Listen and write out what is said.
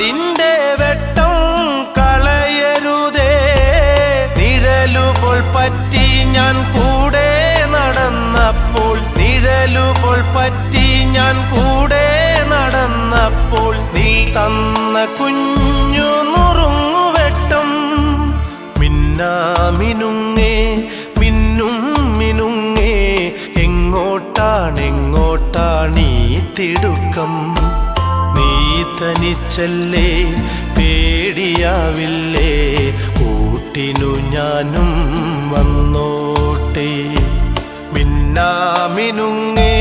കാടിൻ്റെ വെട്ടം കളയരുതേ. നിഴലുപോൽ പറ്റി ഞാൻ കൂടെ നടന്നപ്പോൾ, നിഴലുപോൽ പറ്റി ഞാൻ കൂടെ നടന്നപ്പോൾ, നീ തന്ന കുഞ്ഞു നുറുങ്ങുവെട്ടം മിന്നാമിനുങ്ങേ മിന്നും മിനുങ്ങേ. എങ്ങോട്ടാണെങ്ങോട്ടാണീ തിടുക്കം? നീ തനിച്ചല്ലേ, പേടിയാവില്ലേ? കൂട്ടിനു ഞാനും വന്നോട്ടെ. മിന്നാമിനുങ്ങേ